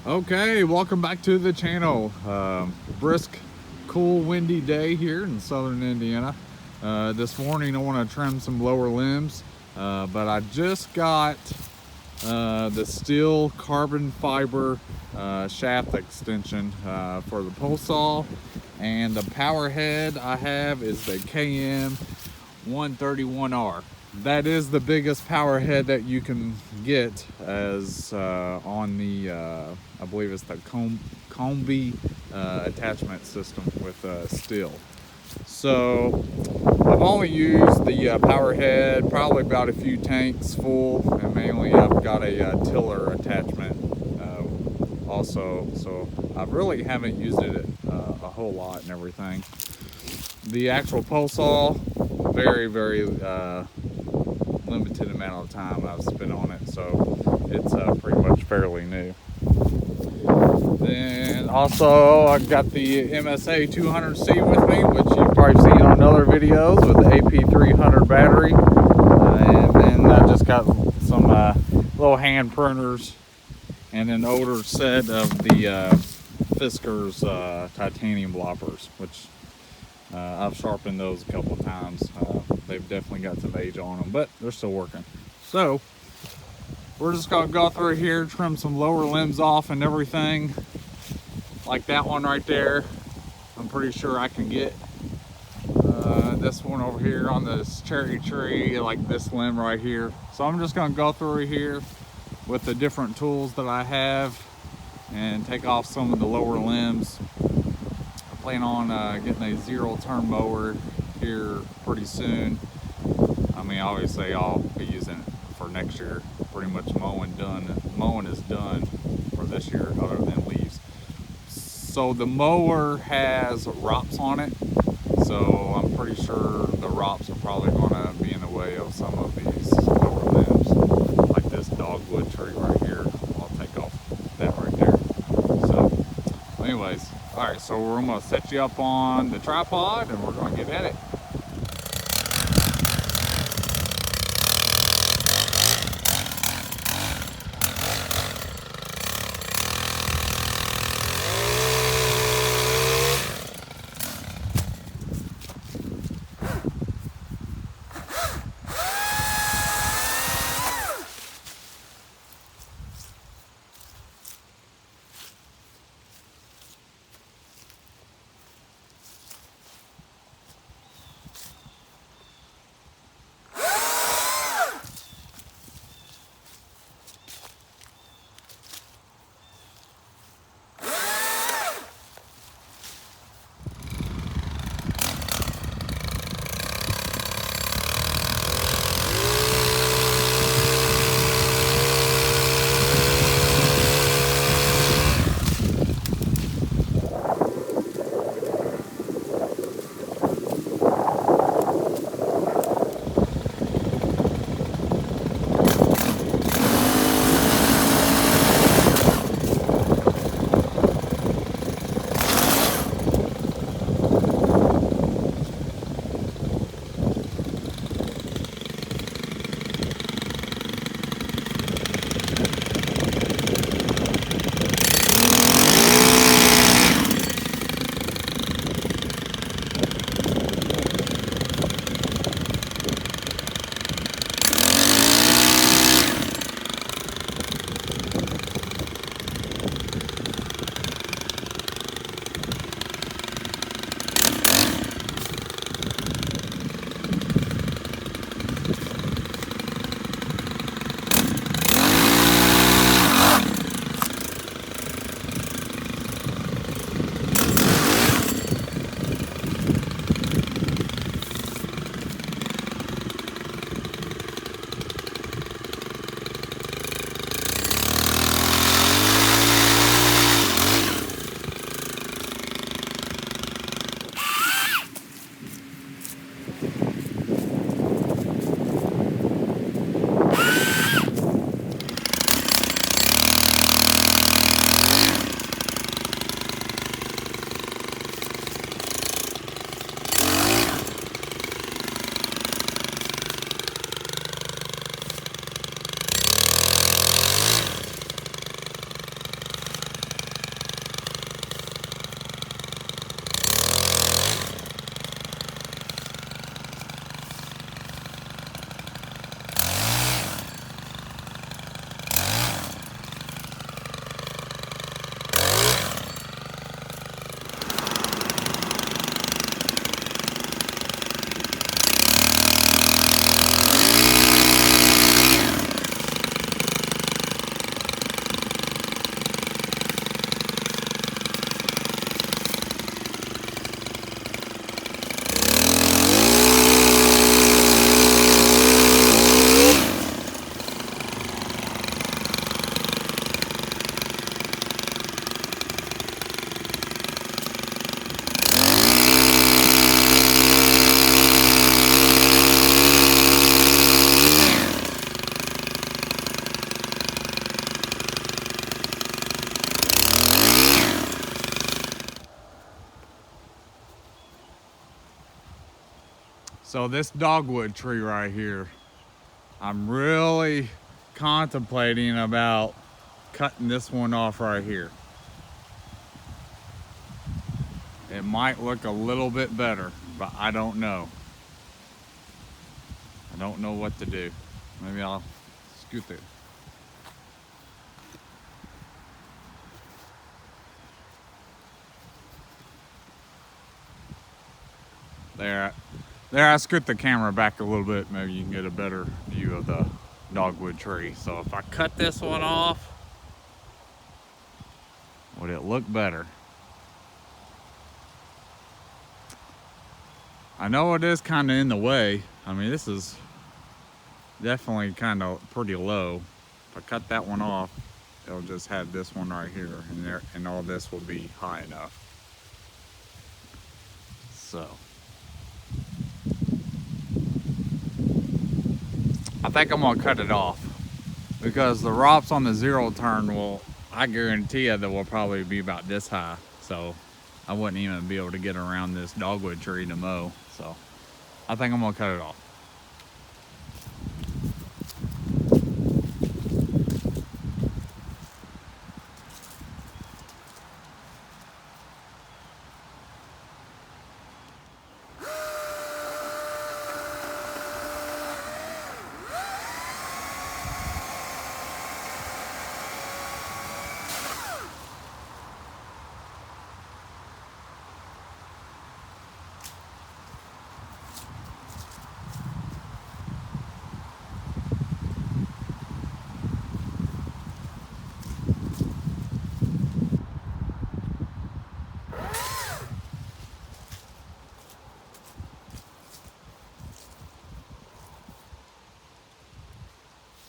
Okay, welcome back to the channel. Brisk, cool, windy day here in southern Indiana. This morning I want to trim some lower limbs, but I just got the STIHL carbon fiber shaft extension for the pole saw, and the power head I have is the KM 131R. That is the biggest power head that you can get as on the I believe it's the Kombi Attachment System with STIHL. So I've only used the power head probably about a few tanks full, and mainly I've got a tiller attachment also, so I really haven't used it a whole lot and everything. The actual pole saw, very limited amount of time I've spent on it, so it's pretty much fairly new. Then also I got the MSA 200C with me, which you've probably seen on other videos, with the AP300 battery, and then I just got some little hand pruners and an older set of the Fisker's titanium bloppers, which I've sharpened those a couple of times. They've definitely got some age on them, but they're still working. So we're just gonna go through here, trim some lower limbs off and everything. Like that one right there, I'm pretty sure I can get. This one over here on this cherry tree, like this limb right here. So I'm just gonna go through here with the different tools that I have and take off some of the lower limbs. I plan on getting a zero-turn mower here pretty soon. I mean, obviously I'll be using it for next year. Pretty much mowing is done for this year, other than leaves. So the mower has ROPS on it, so I'm pretty sure the ROPS are probably going to be in the way of some of these lower limbs, like this dogwood tree right here. I'll take off that right there. So anyways, all right, so we're going to set you up on the tripod and we're going to get at it. So this dogwood tree right here, I'm really contemplating about cutting this one off right here. It might look a little bit better, but I don't know. I don't know what to do. Maybe I'll scoot it. There, I scoot the camera back a little bit. Maybe you can get a better view of the dogwood tree. So if I cut this one off, would it look better? I know it is kind of in the way. I mean, this is definitely kind of pretty low. If I cut that one off, it'll just have this one right here, and there, and all this will be high enough. So I think I'm gonna cut it off, because the ROPS on the zero turn will, I guarantee you, that will probably be about this high. So I wouldn't even be able to get around this dogwood tree to mow. So I think I'm gonna cut it off.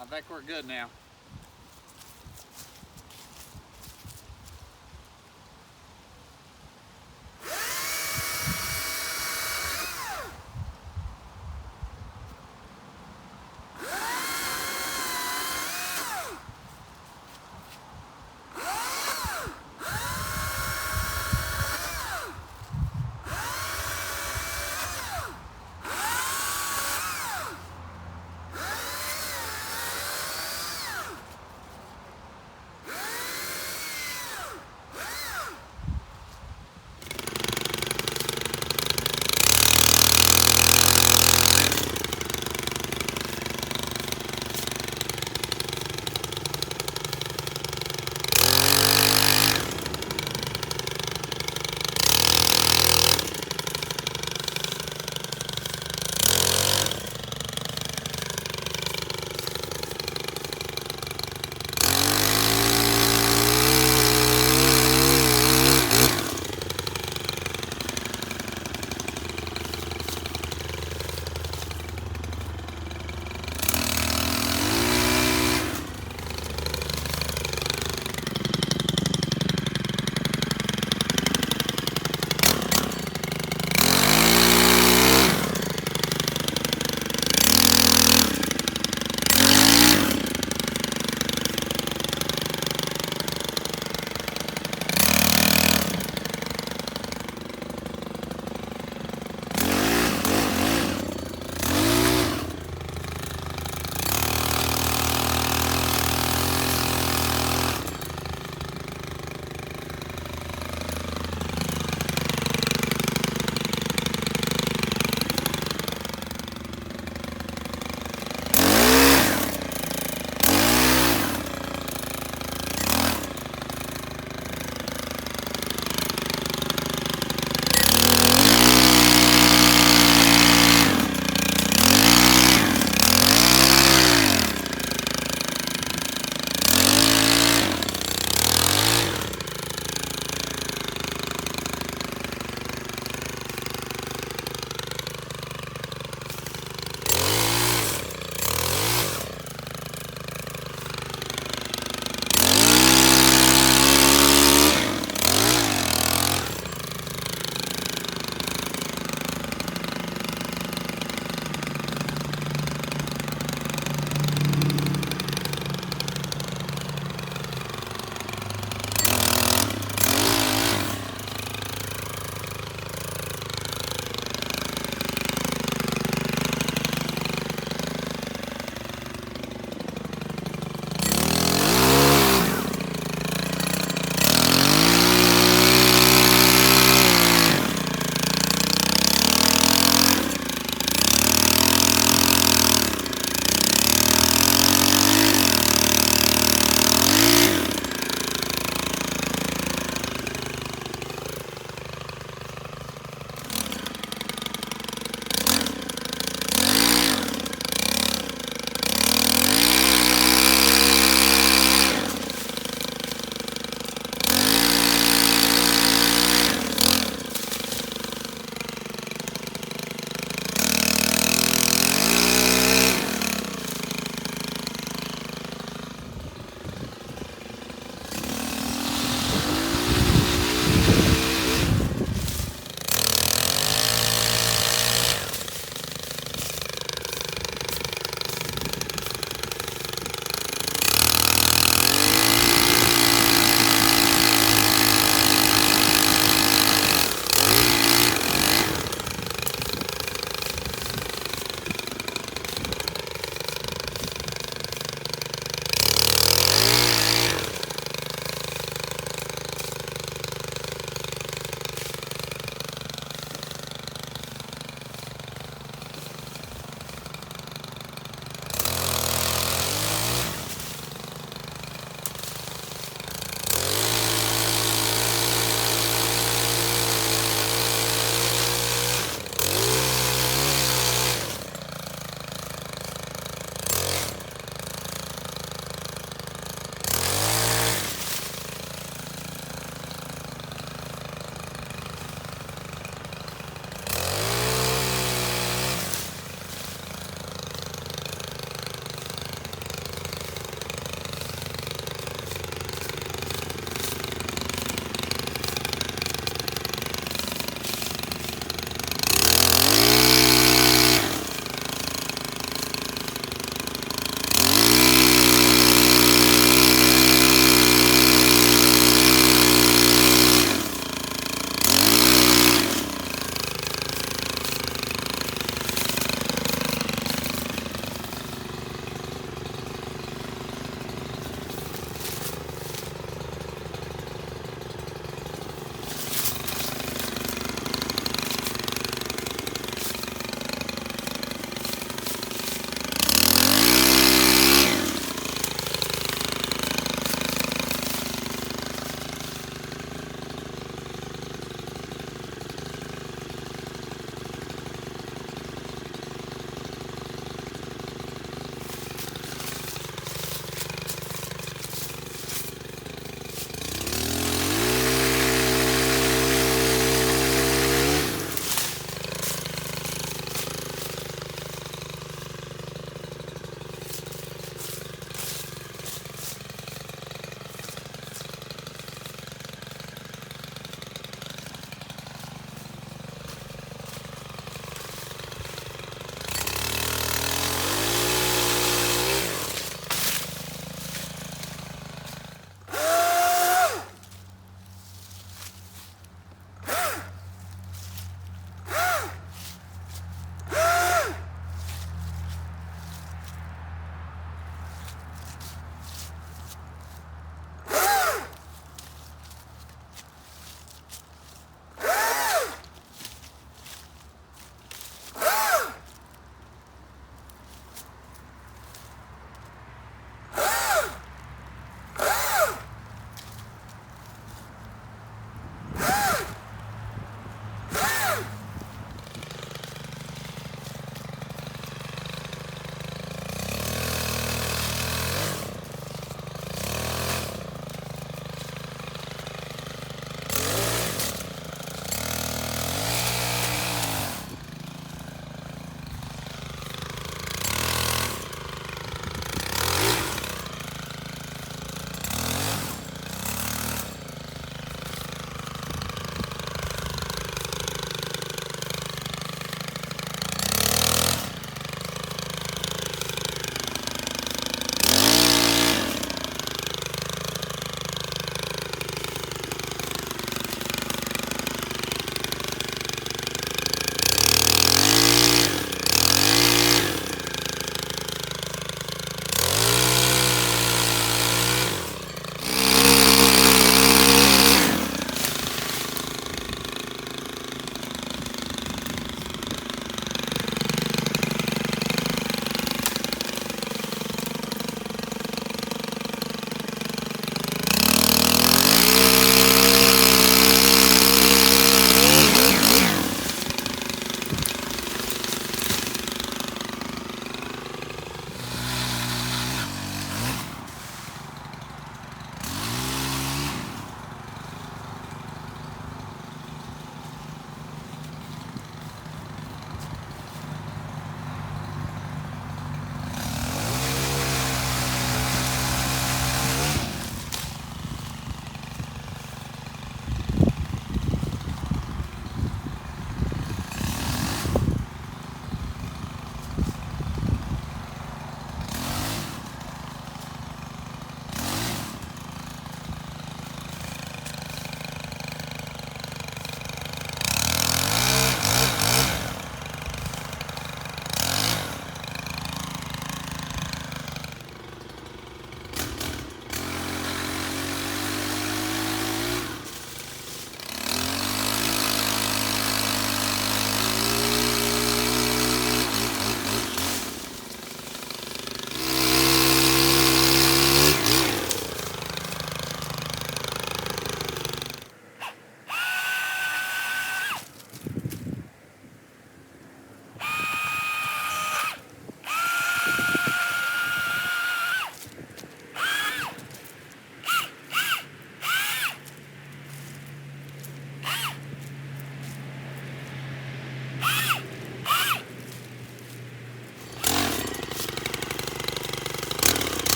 I think we're good now.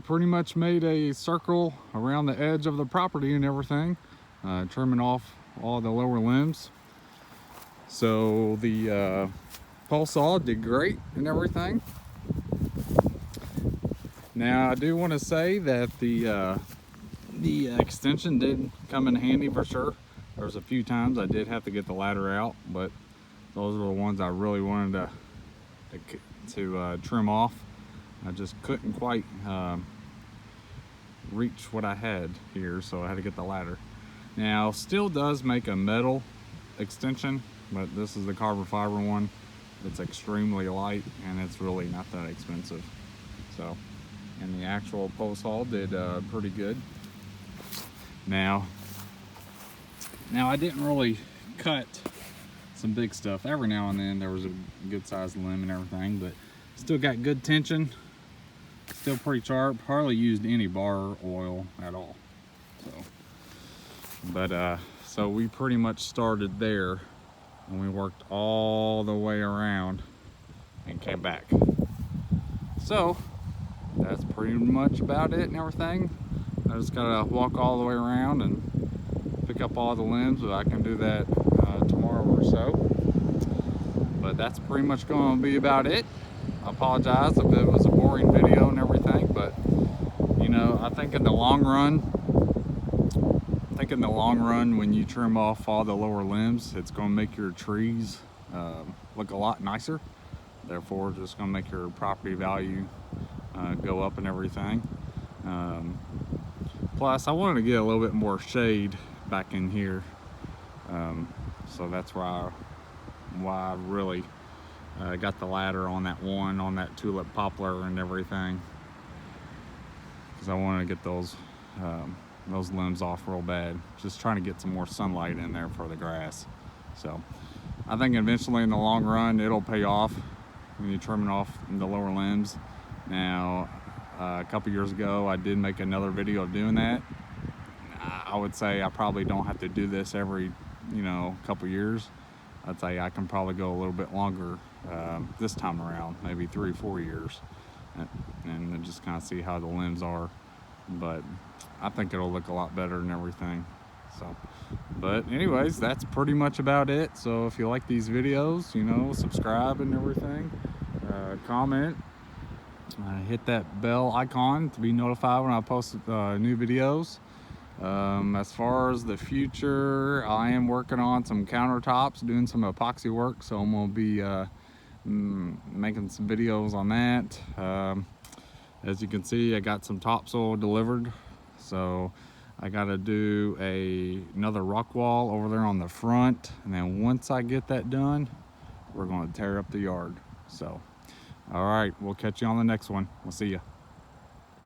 pretty much made a circle around the edge of the property and everything, trimming off all the lower limbs. So the pole saw did great and everything. Now I do want to say that the extension did come in handy for sure. There's a few times I did have to get the ladder out, but those are the ones I really wanted to trim off. I just couldn't quite reach what I had here, so I had to get the ladder. Now, STIHL does make a metal extension, but this is the carbon fiber one. It's extremely light and it's really not that expensive. So, and the actual pole saw did pretty good. Now I didn't really cut some big stuff. Every now and then there was a good sized limb and everything, but still got good tension, still pretty sharp. Hardly used any bar oil at all. So we pretty much started there and we worked all the way around and came back. So that's pretty much about it and everything. I just gotta walk all the way around and pick up all the limbs, but I can do that tomorrow or so. But that's pretty much going to be about it. I apologize if it was a boring video and everything, but you know, I think in the long run, when you trim off all the lower limbs, it's going to make your trees look a lot nicer. Therefore, just going to make your property value go up and everything. Plus, I wanted to get a little bit more shade back in here, so that's why I really got the ladder on that tulip poplar and everything, because I wanted to get those limbs off real bad. Just trying to get some more sunlight in there for the grass. So I think eventually in the long run it'll pay off when you're trimming off the lower limbs. Now a couple years ago I did make another video of doing that. I would say I probably don't have to do this every couple years. I'd say I can probably go a little bit longer this time around, maybe 3 or 4 years, and then just kind of see how the limbs are. But I think it'll look a lot better and everything. So, but anyways, that's pretty much about it. So if you like these videos, subscribe and everything, comment, hit that bell icon to be notified when I post new videos. As far as the future, I am working on some countertops, doing some epoxy work, so I'm going to be making some videos on that. As you can see, I got some topsoil delivered, so I got to do another rock wall over there on the front, and then once I get that done, we're going to tear up the yard. So all right, we'll catch you on the next one. We'll see you.